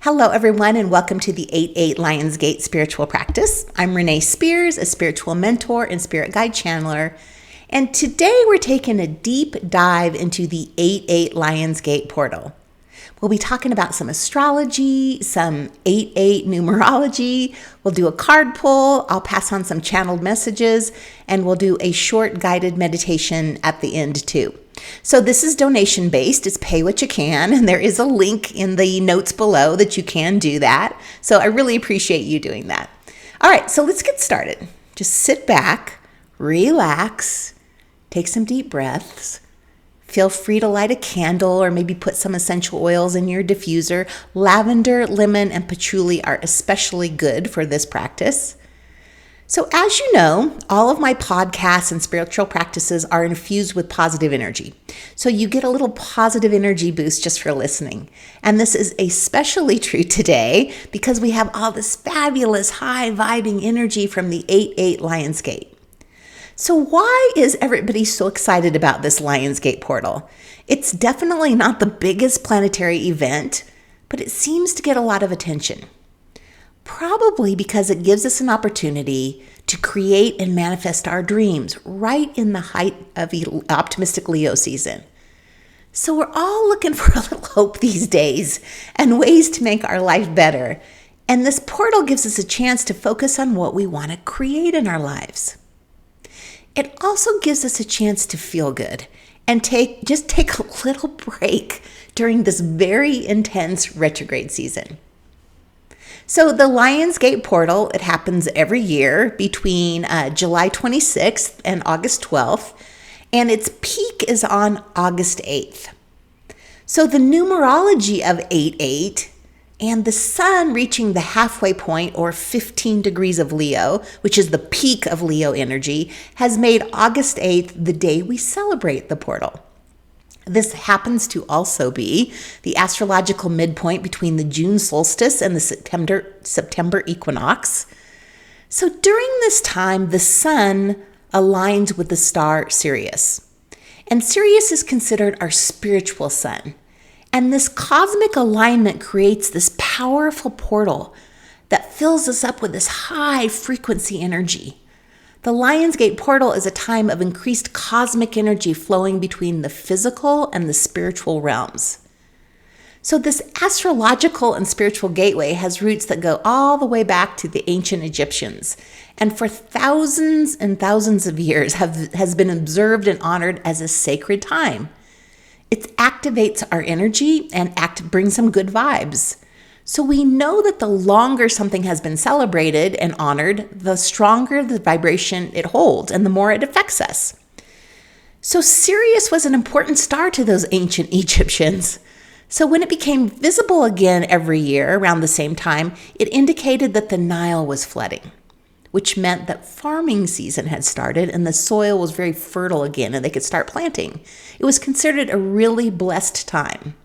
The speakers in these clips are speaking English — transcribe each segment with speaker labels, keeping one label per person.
Speaker 1: Hello, everyone, and welcome to the 8-8 Lionsgate Spiritual Practice. I'm Renee Spears, a spiritual mentor and spirit guide channeler, and today we're taking a deep dive into the 8-8 Lionsgate portal. We'll be talking about some astrology, some 8-8 numerology, we'll do a card pull, I'll pass on some channeled messages, and we'll do a short guided meditation at the end too. So this is donation based, it's pay what you can, and there is a link in the notes below that you can do that. So I really appreciate you doing that. All right, so let's get started. Just sit back, relax, take some deep breaths. Feel free to light a candle or maybe put some essential oils in your diffuser. Lavender, lemon, and patchouli are especially good for this practice. So as you know, all of my podcasts and spiritual practices are infused with positive energy. So you get a little positive energy boost just for listening. And this is especially true today because we have all this fabulous high vibing energy from the 8-8 Lionsgate. So why is everybody so excited about this Lionsgate portal? It's definitely not the biggest planetary event, but it seems to get a lot of attention. Probably because it gives us an opportunity to create and manifest our dreams right in the height of optimistic Leo season. So we're all looking for a little hope these days and ways to make our life better. And this portal gives us a chance to focus on what we want to create in our lives. It also gives us a chance to feel good and take a little break during this very intense retrograde season. So the Lionsgate portal, it happens every year between July 26th and August 12th, and its peak is on August 8th. So the numerology of 8-8 and the sun reaching the halfway point or 15 degrees of Leo, which is the peak of Leo energy, has made August 8th the day we celebrate the portal. This happens to also be the astrological midpoint between the June Solstice and the September Equinox. So during this time, the sun aligns with the star Sirius. And Sirius is considered our spiritual sun. And this cosmic alignment creates this powerful portal that fills us up with this high frequency energy. The Lionsgate portal is a time of increased cosmic energy flowing between the physical and the spiritual realms. So this astrological and spiritual gateway has roots that go all the way back to the ancient Egyptians, and for thousands and thousands of years has been observed and honored as a sacred time. It activates our energy and brings some good vibes. So we know that the longer something has been celebrated and honored, the stronger the vibration it holds and the more it affects us. So Sirius was an important star to those ancient Egyptians. So when it became visible again every year around the same time, it indicated that the Nile was flooding, which meant that farming season had started and the soil was very fertile again and they could start planting. It was considered a really blessed time.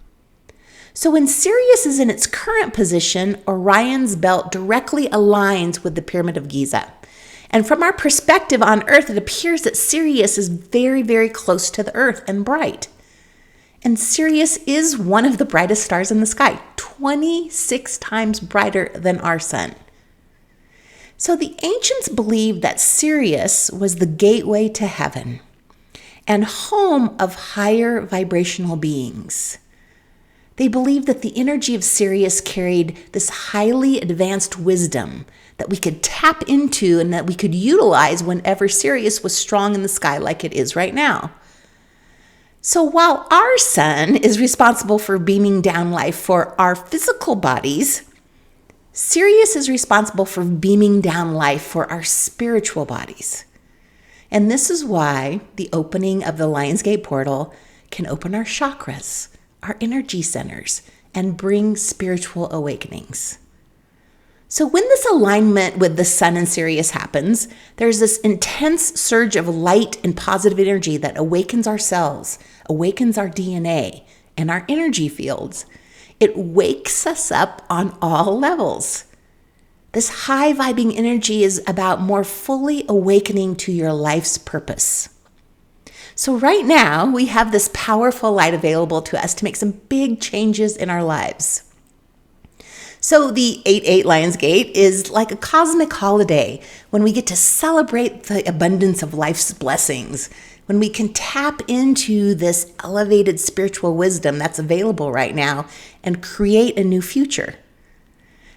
Speaker 1: So when Sirius is in its current position, Orion's belt directly aligns with the Pyramid of Giza. And from our perspective on Earth, it appears that Sirius is very, very close to the Earth and bright. And Sirius is one of the brightest stars in the sky, 26 times brighter than our sun. So the ancients believed that Sirius was the gateway to heaven and home of higher vibrational beings. They believed that the energy of Sirius carried this highly advanced wisdom that we could tap into and that we could utilize whenever Sirius was strong in the sky like it is right now. So while our sun is responsible for beaming down life for our physical bodies, Sirius is responsible for beaming down life for our spiritual bodies. And this is why the opening of the Lionsgate portal can open our chakras, our energy centers, and bring spiritual awakenings. So when this alignment with the sun and Sirius happens, there's this intense surge of light and positive energy that awakens our cells, awakens our DNA, and our energy fields. It wakes us up on all levels. This high vibing energy is about more fully awakening to your life's purpose. So right now, we have this powerful light available to us to make some big changes in our lives. So the 8-8 Lionsgate is like a cosmic holiday when we get to celebrate the abundance of life's blessings, when we can tap into this elevated spiritual wisdom that's available right now and create a new future.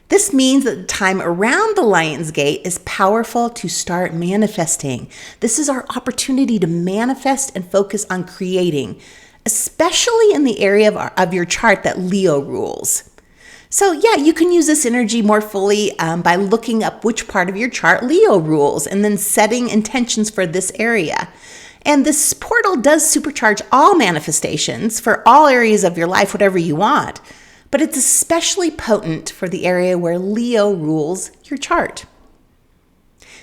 Speaker 1: This means that the time around the Lionsgate is powerful to start manifesting. This is our opportunity to manifest and focus on creating, especially in the area of your chart that Leo rules. So yeah, you can use this energy more fully by looking up which part of your chart Leo rules and then setting intentions for this area. And this portal does supercharge all manifestations for all areas of your life, whatever you want. But it's especially potent for the area where Leo rules your chart.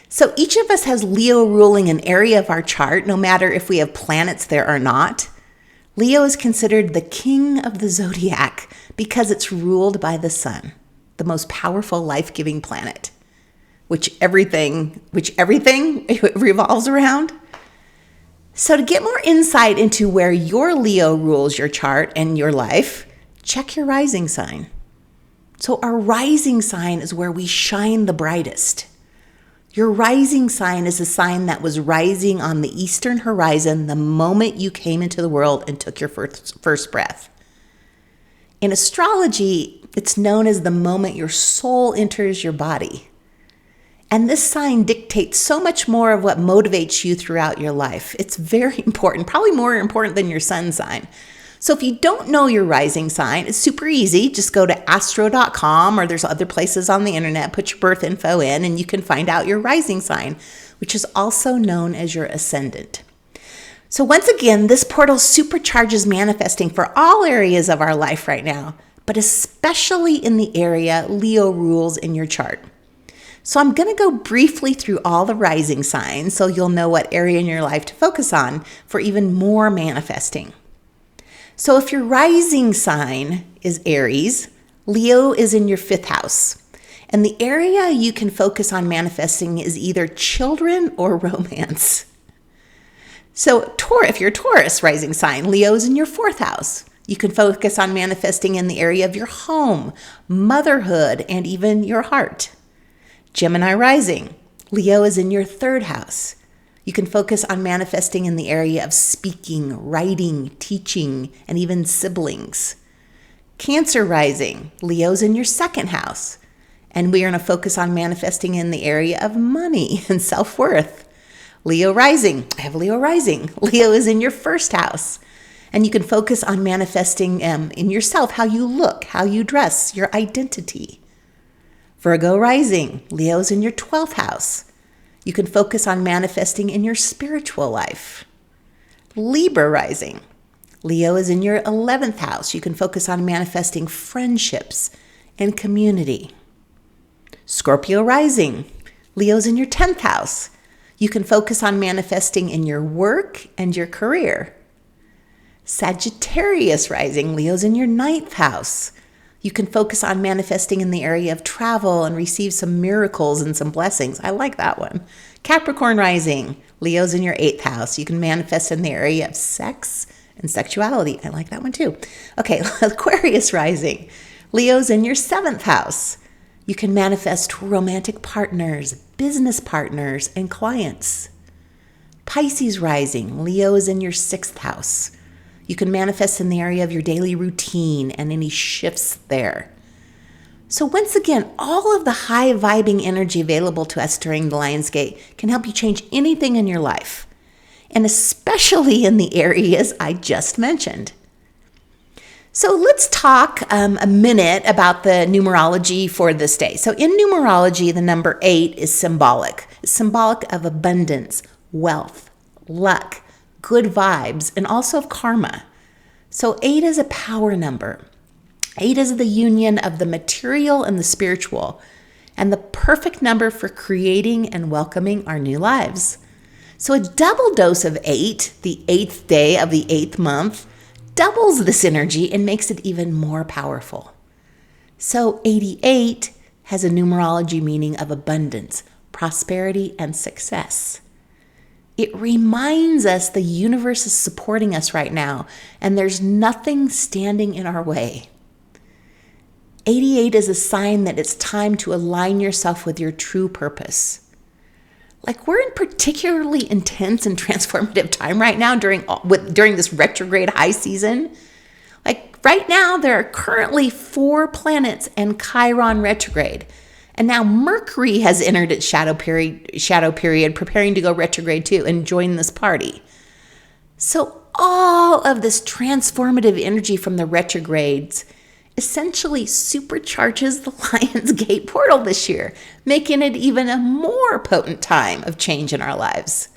Speaker 1: So each of us has Leo ruling an area of our chart, no matter if we have planets there or not. Leo is considered the king of the zodiac because it's ruled by the sun, the most powerful life-giving planet, which everything revolves around. So to get more insight into where your Leo rules your chart and your life, check your rising sign. So our rising sign is where we shine the brightest. Your rising sign is a sign that was rising on the eastern horizon the moment you came into the world and took your first breath. In astrology, it's known as the moment your soul enters your body. And this sign dictates so much more of what motivates you throughout your life. It's very important, probably more important than your sun sign. So if you don't know your rising sign, it's super easy. Just go to astro.com or there's other places on the internet, put your birth info in, and you can find out your rising sign, which is also known as your ascendant. So once again, this portal supercharges manifesting for all areas of our life right now, but especially in the area Leo rules in your chart. So I'm going to go briefly through all the rising signs so you'll know what area in your life to focus on for even more manifesting. So if your rising sign is Aries, Leo is in your 5th house. And the area you can focus on manifesting is either children or romance. So if you're a Taurus rising sign, Leo is in your 4th house. You can focus on manifesting in the area of your home, motherhood, and even your heart. Gemini rising, Leo is in your 3rd house. You can focus on manifesting in the area of speaking, writing, teaching, and even siblings. Cancer rising, Leo's in your 2nd house. And we are going to focus on manifesting in the area of money and self-worth. Leo rising, I have Leo rising. Leo is in your 1st house. And you can focus on manifesting in yourself, how you look, how you dress, your identity. Virgo rising, Leo's in your 12th house. You can focus on manifesting in your spiritual life. Libra rising, Leo is in your 11th house. You can focus on manifesting friendships and community. Scorpio rising, Leo's in your 10th house. You can focus on manifesting in your work and your career. Sagittarius rising, Leo's in your 9th house. You can focus on manifesting in the area of travel and receive some miracles and some blessings. I like that one. Capricorn rising, Leo's in your 8th house. You can manifest in the area of sex and sexuality. I like that one too. Okay, Aquarius rising, Leo's in your 7th house. You can manifest romantic partners, business partners, and clients. Pisces rising, Leo is in your 6th house. You can manifest in the area of your daily routine and any shifts there. So once again, all of the high vibing energy available to us during the Lionsgate can help you change anything in your life, and especially in the areas I just mentioned. So let's talk a minute about the numerology for this day. So in numerology, the number 8 is symbolic. It's symbolic of abundance, wealth, luck, good vibes, and also of karma. So 8 is a power number. 8 is the union of the material and the spiritual, and the perfect number for creating and welcoming our new lives. So a double dose of 8, the 8th day of the 8th month, doubles this energy and makes it even more powerful. So 88 has a numerology meaning of abundance, prosperity, and success. It reminds us the universe is supporting us right now, and there's nothing standing in our way. 88 is a sign that it's time to align yourself with your true purpose. Like, we're in particularly intense and transformative time right now during this retrograde high season. Like, right now, there are currently 4 planets in Chiron retrograde. And now Mercury has entered its shadow period, preparing to go retrograde too and join this party. So all of this transformative energy from the retrogrades essentially supercharges the Lionsgate portal this year, making it even a more potent time of change in our lives.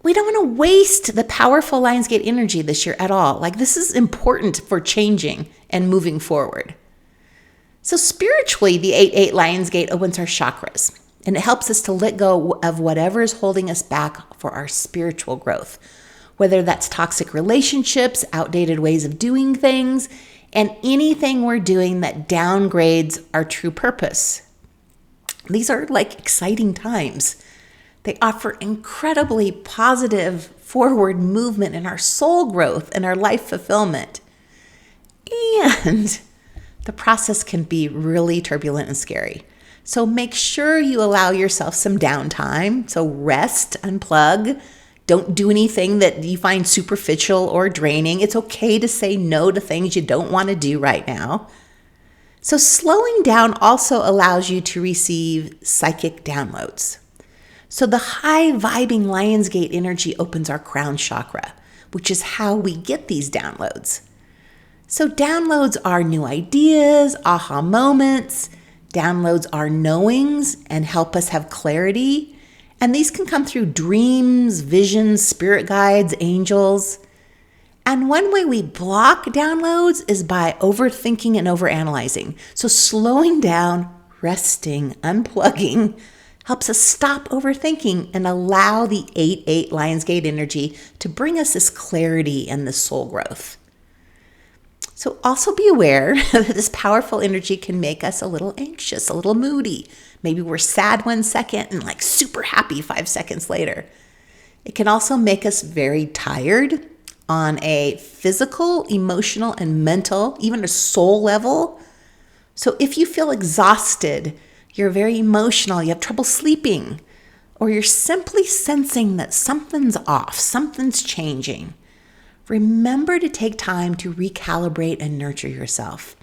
Speaker 1: We don't want to waste the powerful Lionsgate energy this year at all. Like, this is important for changing and moving forward. So spiritually, the 8-8 Lionsgate opens our chakras, and it helps us to let go of whatever is holding us back for our spiritual growth, whether that's toxic relationships, outdated ways of doing things, and anything we're doing that downgrades our true purpose. These are like exciting times. They offer incredibly positive forward movement in our soul growth and our life fulfillment. And the process can be really turbulent and scary. So make sure you allow yourself some downtime. So rest, unplug. Don't do anything that you find superficial or draining. It's okay to say no to things you don't want to do right now. So slowing down also allows you to receive psychic downloads. So the high vibing Lionsgate energy opens our crown chakra, which is how we get these downloads. So downloads are new ideas, aha moments. Downloads are knowings and help us have clarity. And these can come through dreams, visions, spirit guides, angels. And one way we block downloads is by overthinking and overanalyzing. So slowing down, resting, unplugging helps us stop overthinking and allow the 8-8 Lionsgate energy to bring us this clarity and this soul growth. So also be aware that this powerful energy can make us a little anxious, a little moody. Maybe we're sad 1 second and like super happy 5 seconds later. It can also make us very tired on a physical, emotional, and mental, even a soul level. So if you feel exhausted, you're very emotional, you have trouble sleeping, or you're simply sensing that something's off, something's changing, remember to take time to recalibrate and nurture yourself.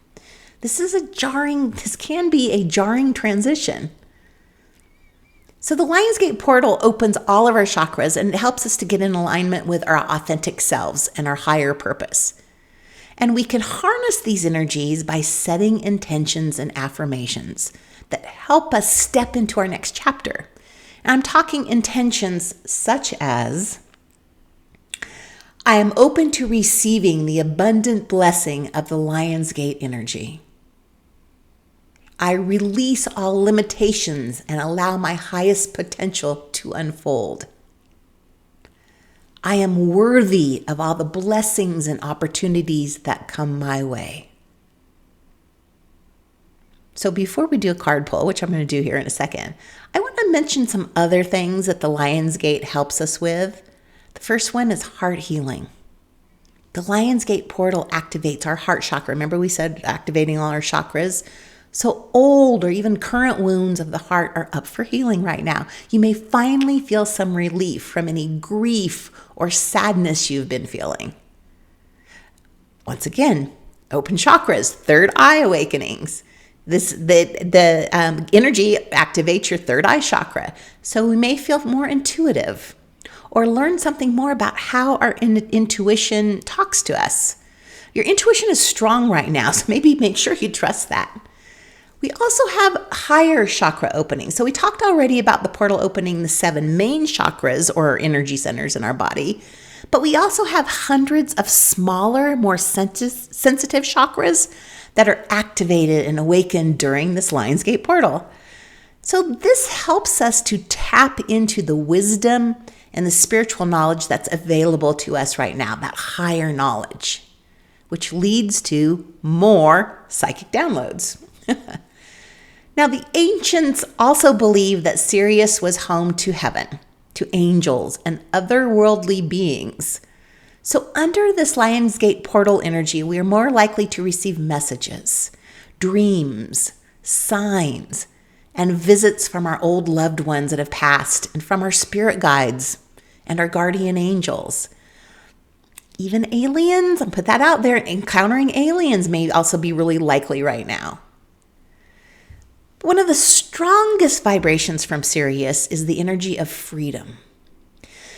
Speaker 1: This can be a jarring transition. So the Lionsgate portal opens all of our chakras and it helps us to get in alignment with our authentic selves and our higher purpose. And we can harness these energies by setting intentions and affirmations that help us step into our next chapter. And I'm talking intentions such as, I am open to receiving the abundant blessing of the Lionsgate energy. I release all limitations and allow my highest potential to unfold. I am worthy of all the blessings and opportunities that come my way. So before we do a card pull, which I'm going to do here in a second, I want to mention some other things that the Lionsgate helps us with. The first one is heart healing. The Lionsgate portal activates our heart chakra. Remember we said activating all our chakras? So old or even current wounds of the heart are up for healing right now. You may finally feel some relief from any grief or sadness you've been feeling. Once again, open chakras, third eye awakenings. The energy activates your third eye chakra. So we may feel more intuitive or learn something more about how our intuition talks to us. Your intuition is strong right now, so maybe make sure you trust that. We also have higher chakra openings. So we talked already about the portal opening the 7 main chakras or energy centers in our body, but we also have hundreds of smaller, more sensitive chakras that are activated and awakened during this Lionsgate portal. So this helps us to tap into the wisdom and the spiritual knowledge that's available to us right now, that higher knowledge, which leads to more psychic downloads. Now, the ancients also believed that Sirius was home to heaven, to angels and otherworldly beings. So under this Lionsgate portal energy, we are more likely to receive messages, dreams, signs, and visits from our old loved ones that have passed, and from our spirit guides and our guardian angels. Even aliens, I'll put that out there, encountering aliens may also be really likely right now. One of the strongest vibrations from Sirius is the energy of freedom.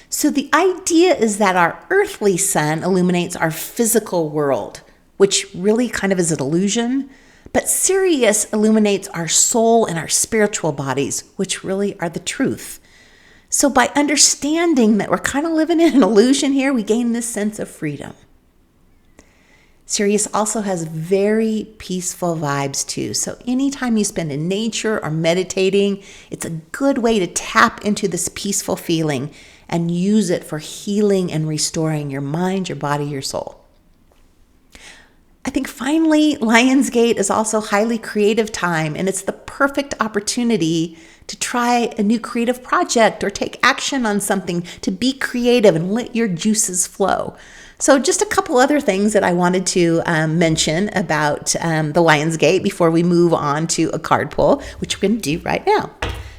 Speaker 1: So the idea is that our earthly sun illuminates our physical world, which really kind of is an illusion, but Sirius illuminates our soul and our spiritual bodies, which really are the truth. So by understanding that we're kind of living in an illusion here, we gain this sense of freedom. Sirius also has very peaceful vibes too. So anytime you spend in nature or meditating, it's a good way to tap into this peaceful feeling and use it for healing and restoring your mind, your body, your soul. I think finally, Lionsgate is also highly creative time, and it's the perfect opportunity to try a new creative project or take action on something, to be creative and let your juices flow. So just a couple other things that I wanted to mention about the Lionsgate before we move on to a card pull, which we're going to do right now.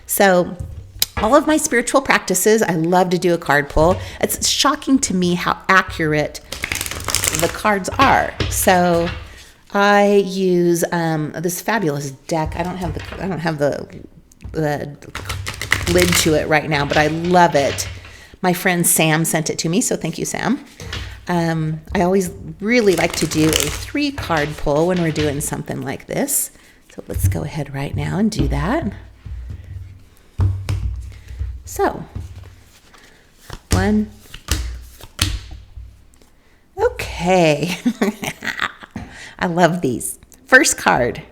Speaker 1: So all of my spiritual practices, I love to do a card pull. It's shocking to me how accurate the cards are. So I use this fabulous deck. I don't have the lid to it right now, but I love it. My friend Sam sent it to me, so thank you, Sam. I always really like to do a 3-card pull when we're doing something like this. So let's go ahead right now and do that. So, 1. Okay. I love these. First card.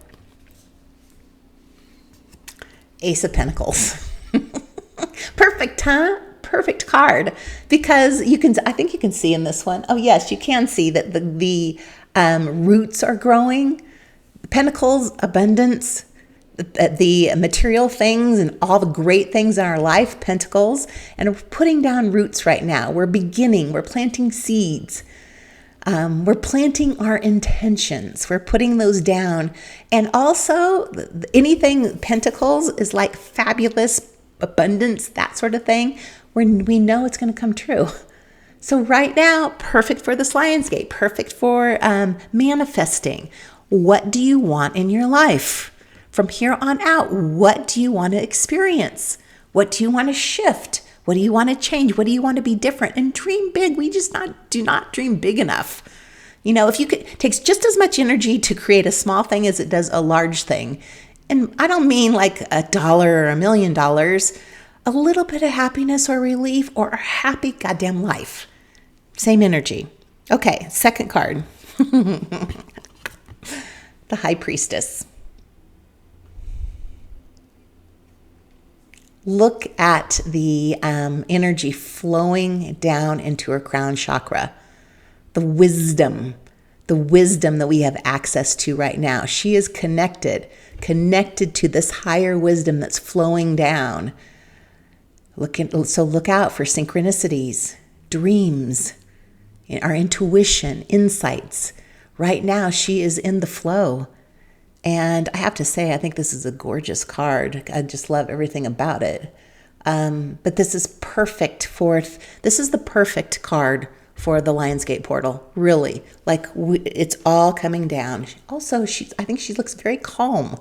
Speaker 1: Ace of Pentacles. Perfect, huh? Perfect card, because I think you can see in this one. Oh yes, you can see that the roots are growing. Pentacles, abundance, the material things and all the great things in our life, pentacles, and we're putting down roots right now. We're beginning, we're planting seeds. We're planting our intentions. We're putting those down. And also anything pentacles is like fabulous abundance, that sort of thing, where we know it's going to come true. So right now, perfect for this Lionsgate, perfect for manifesting. What do you want in your life? From here on out, what do you want to experience? What do you want to shift? What do you want to change? What do you want to be different? And dream big. We just do not dream big enough. You know, it takes just as much energy to create a small thing as it does a large thing. And I don't mean like $1 or $1 million. A little bit of happiness or relief or a happy goddamn life. Same energy. Okay, second card. The High Priestess. Look at the energy flowing down into her crown chakra. The wisdom that we have access to right now. She is connected to this higher wisdom that's flowing down. So look out for synchronicities, dreams, our intuition, insights. Right now, she is in the flow. And I have to say, I think this is a gorgeous card. I just love everything about it. But this is perfect this is the perfect card for the Lionsgate portal, really. Like, it's all coming down. Also, I think she looks very calm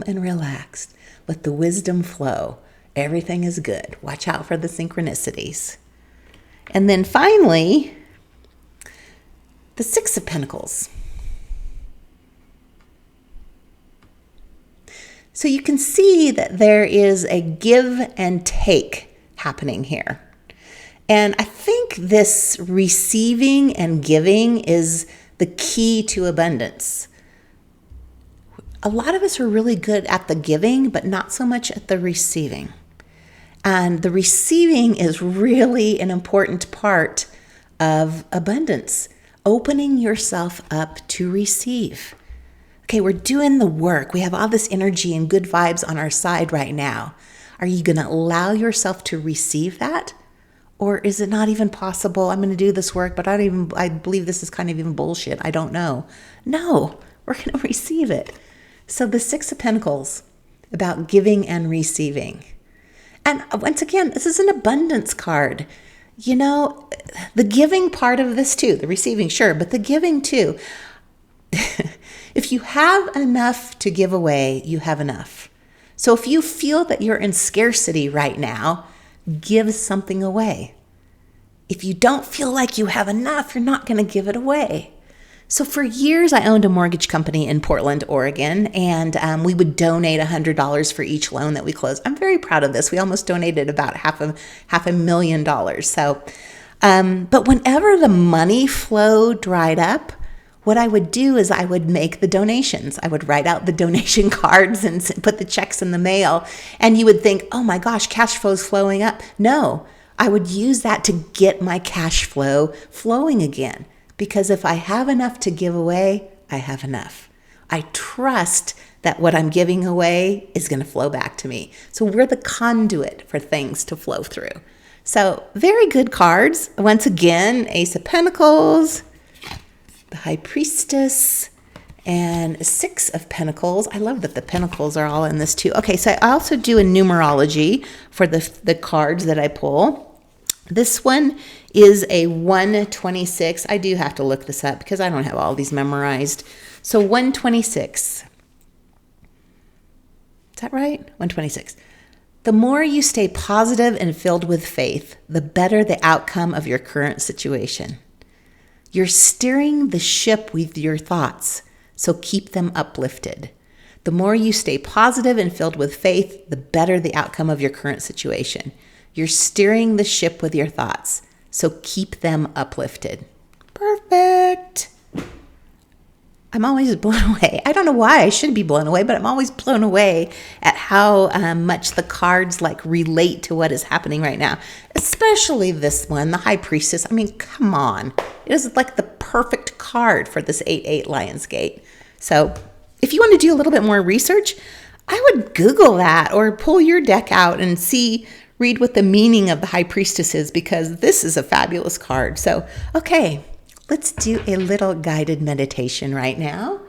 Speaker 1: and relaxed. Let the wisdom flow. Everything is good. Watch out for the synchronicities. And then finally, the Six of Pentacles. So you can see that there is a give and take happening here. And I think this receiving and giving is the key to abundance. A lot of us are really good at the giving, but not so much at the receiving. And the receiving is really an important part of abundance, opening yourself up to receive. Okay, we're doing the work. We have all this energy and good vibes on our side right now. Are you going to allow yourself to receive that? Or is it not even possible? I'm going to do this work, but I believe this is kind of even bullshit. I don't know. No, we're going to receive it. So the Six of Pentacles, about giving and receiving. And once again, this is an abundance card. You know, the giving part of this too, the receiving, sure, but the giving too. If you have enough to give away, you have enough. So if you feel that you're in scarcity right now, give something away. If you don't feel like you have enough, you're not going to give it away. So for years, I owned a mortgage company in Portland, Oregon, and we would donate $100 for each loan that we closed. I'm very proud of this. We almost donated about half a $500,000. So, but whenever the money flow dried up, what I would do is I would make the donations. I would write out the donation cards and put the checks in the mail. And you would think, oh my gosh, cash flow is flowing up. No, I would use that to get my cash flow flowing again. Because if I have enough to give away, I have enough. I trust that what I'm giving away is going to flow back to me. So we're the conduit for things to flow through. So very good cards. Once again, Ace of Pentacles, the High Priestess, and Six of Pentacles. I love that the Pentacles are all in this too. Okay, so I also do a numerology for the cards that I pull. This one is a 126. I do have to look this up because I don't have all these memorized. So 126. Is that right? 126. The more you stay positive and filled with faith, the better the outcome of your current situation. You're steering the ship with your thoughts, so keep them uplifted. The more you stay positive and filled with faith, the better the outcome of your current situation. You're steering the ship with your thoughts, so keep them uplifted. Perfect. I'm always blown away. I don't know why I should be blown away, but I'm always blown away at how much the cards relate to what is happening right now. Especially this one, the High Priestess. I mean, come on. It is like the perfect card for this 8/8 Lionsgate. So if you want to do a little bit more research, I would Google that or pull your deck out and read what the meaning of the High Priestess is, because this is a fabulous card. So, okay, let's do a little guided meditation right now.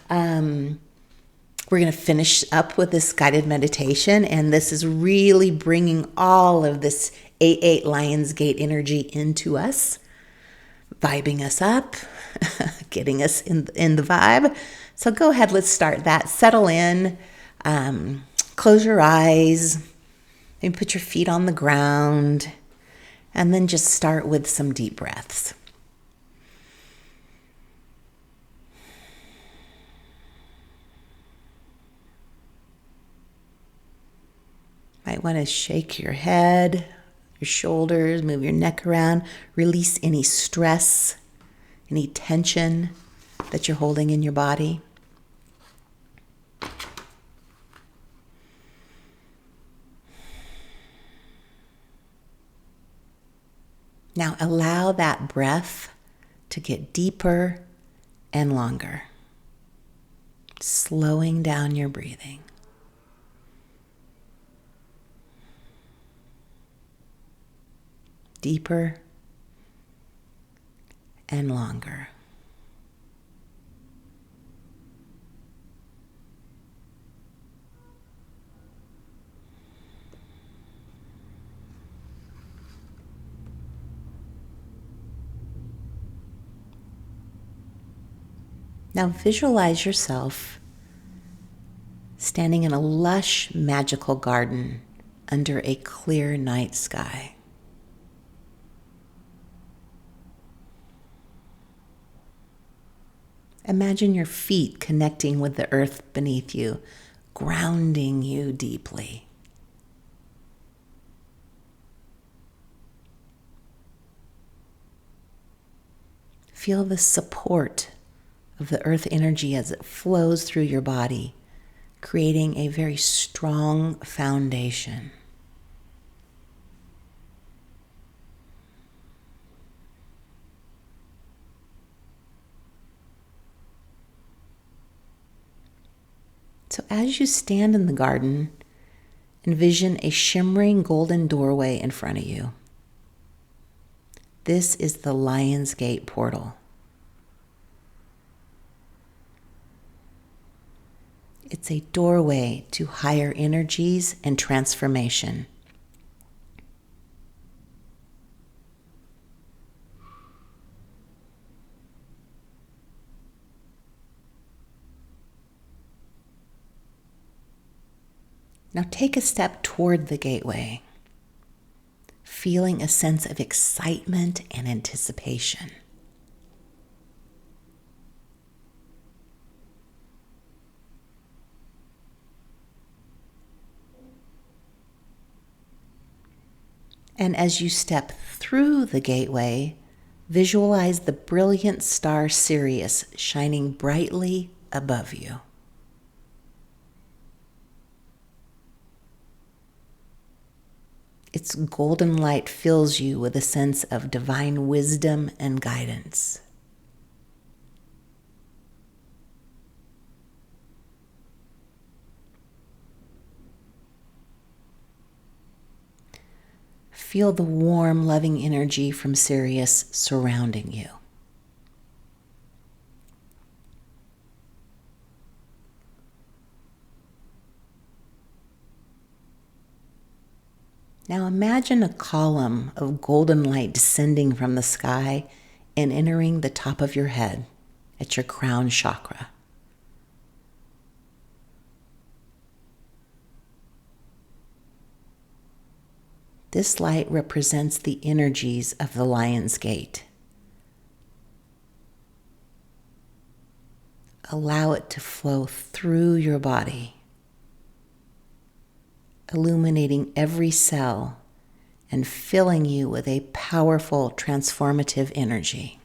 Speaker 1: We're going to finish up with this guided meditation, and this is really bringing all of this 8/8 Lionsgate energy into us, vibing us up, getting us in the vibe. So go ahead, let's start that. Settle in, close your eyes, maybe put your feet on the ground, and then just start with some deep breaths. Might want to shake your head, your shoulders, move your neck around, release any stress, any tension that you're holding in your body. Now allow that breath to get deeper and longer, slowing down your breathing. Deeper and longer. Now visualize yourself standing in a lush, magical garden under a clear night sky. Imagine your feet connecting with the earth beneath you, grounding you deeply. Feel the support of the earth energy as it flows through your body, creating a very strong foundation. So as you stand in the garden, envision a shimmering golden doorway in front of you. This is the Lionsgate portal. It's a doorway to higher energies and transformation. Now take a step toward the gateway, feeling a sense of excitement and anticipation. And as you step through the gateway, visualize the brilliant star Sirius shining brightly above you. Its golden light fills you with a sense of divine wisdom and guidance. Feel the warm, loving energy from Sirius surrounding you. Now imagine a column of golden light descending from the sky and entering the top of your head at your crown chakra. This light represents the energies of the Lionsgate. Allow it to flow through your body, illuminating every cell and filling you with a powerful transformative energy.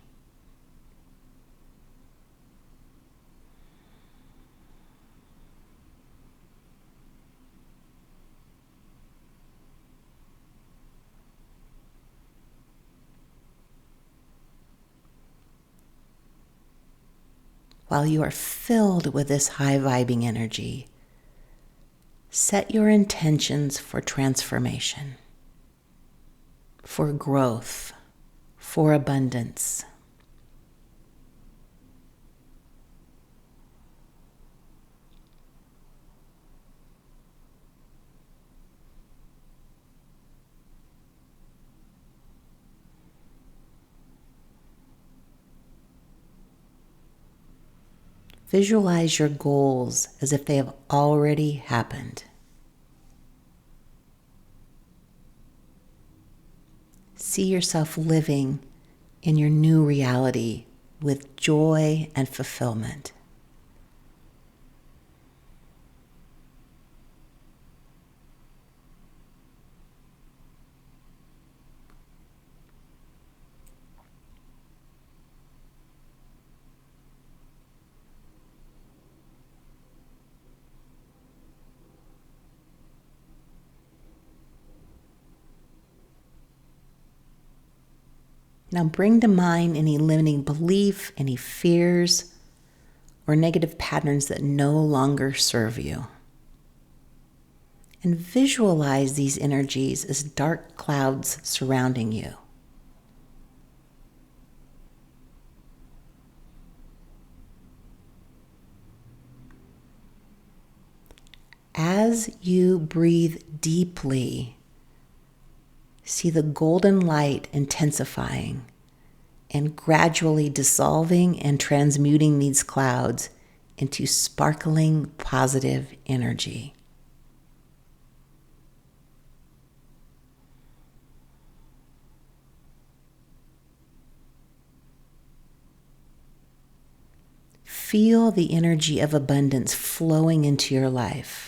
Speaker 1: While you are filled with this high-vibing energy, set your intentions for transformation, for growth, for abundance. Visualize your goals as if they have already happened. See yourself living in your new reality with joy and fulfillment. Now bring to mind any limiting belief, any fears, or negative patterns that no longer serve you. And visualize these energies as dark clouds surrounding you. As you breathe deeply, see the golden light intensifying and gradually dissolving and transmuting these clouds into sparkling positive energy. Feel the energy of abundance flowing into your life.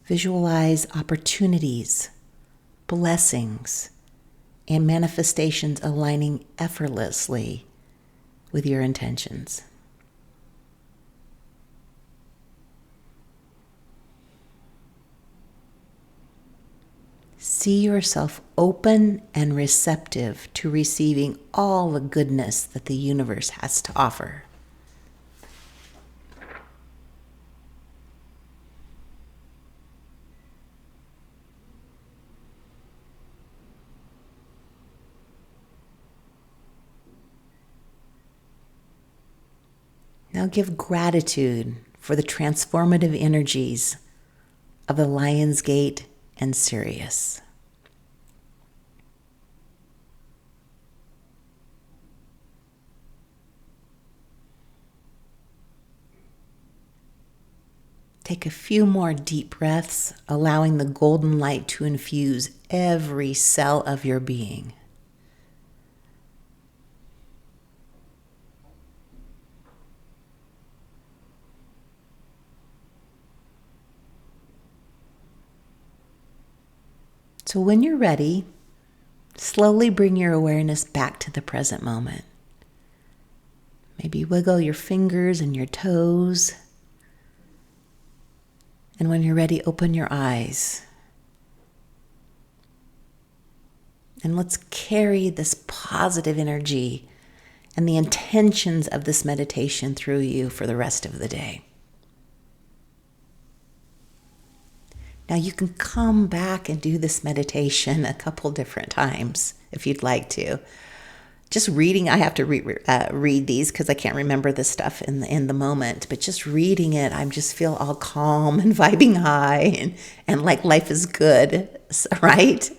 Speaker 1: Visualize opportunities, blessings, and manifestations aligning effortlessly with your intentions. See yourself open and receptive to receiving all the goodness that the universe has to offer. Now give gratitude for the transformative energies of the Lionsgate and Sirius. Take a few more deep breaths, allowing the golden light to infuse every cell of your being. So when you're ready, slowly bring your awareness back to the present moment. Maybe wiggle your fingers and your toes. And when you're ready, open your eyes. And let's carry this positive energy and the intentions of this meditation through you for the rest of the day. Now you can come back and do this meditation a couple different times if you'd like to. Just reading, I have to read these because I can't remember this stuff in the moment, but just reading it, I just feel all calm and vibing high and like life is good, right?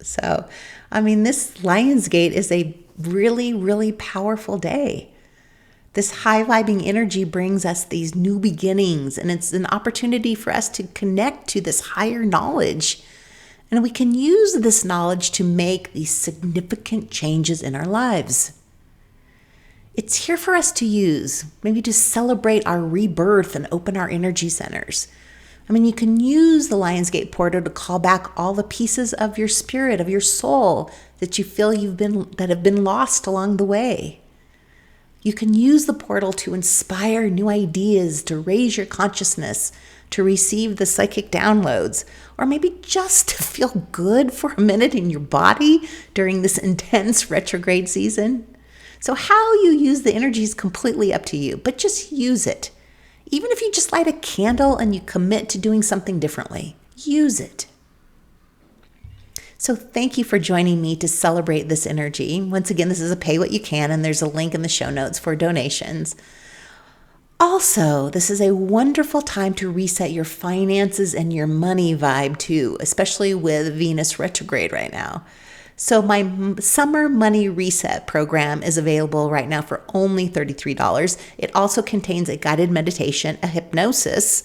Speaker 1: So, this Lionsgate is a really, really powerful day. This high-vibing energy brings us these new beginnings, and it's an opportunity for us to connect to this higher knowledge. And we can use this knowledge to make these significant changes in our lives. It's here for us to use, maybe to celebrate our rebirth and open our energy centers. You can use the Lionsgate portal to call back all the pieces of your spirit, of your soul, that you feel that have been lost along the way. You can use the portal to inspire new ideas, to raise your consciousness, to receive the psychic downloads, or maybe just to feel good for a minute in your body during this intense retrograde season. So how you use the energy is completely up to you, but just use it. Even if you just light a candle and you commit to doing something differently, use it. So thank you for joining me to celebrate this energy. Once again, this is a pay what you can, and there's a link in the show notes for donations. Also, this is a wonderful time to reset your finances and your money vibe too, especially with Venus retrograde right now. So my summer money reset program is available right now for only $33. It also contains a guided meditation, a hypnosis,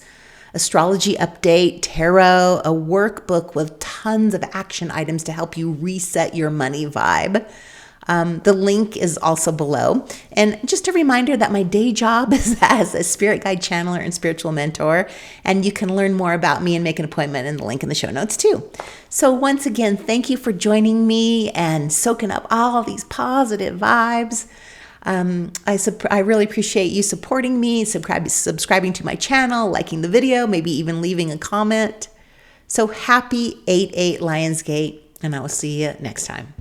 Speaker 1: astrology update, tarot, a workbook with tons of action items to help you reset your money vibe. The link is also below. And just a reminder that my day job is as a spirit guide channeler and spiritual mentor. And you can learn more about me and make an appointment in the link in the show notes too. So once again, thank you for joining me and soaking up all these positive vibes. I really appreciate you supporting me, subscribing to my channel, liking the video, maybe even leaving a comment. So happy 8/8 Lionsgate, and I will see you next time.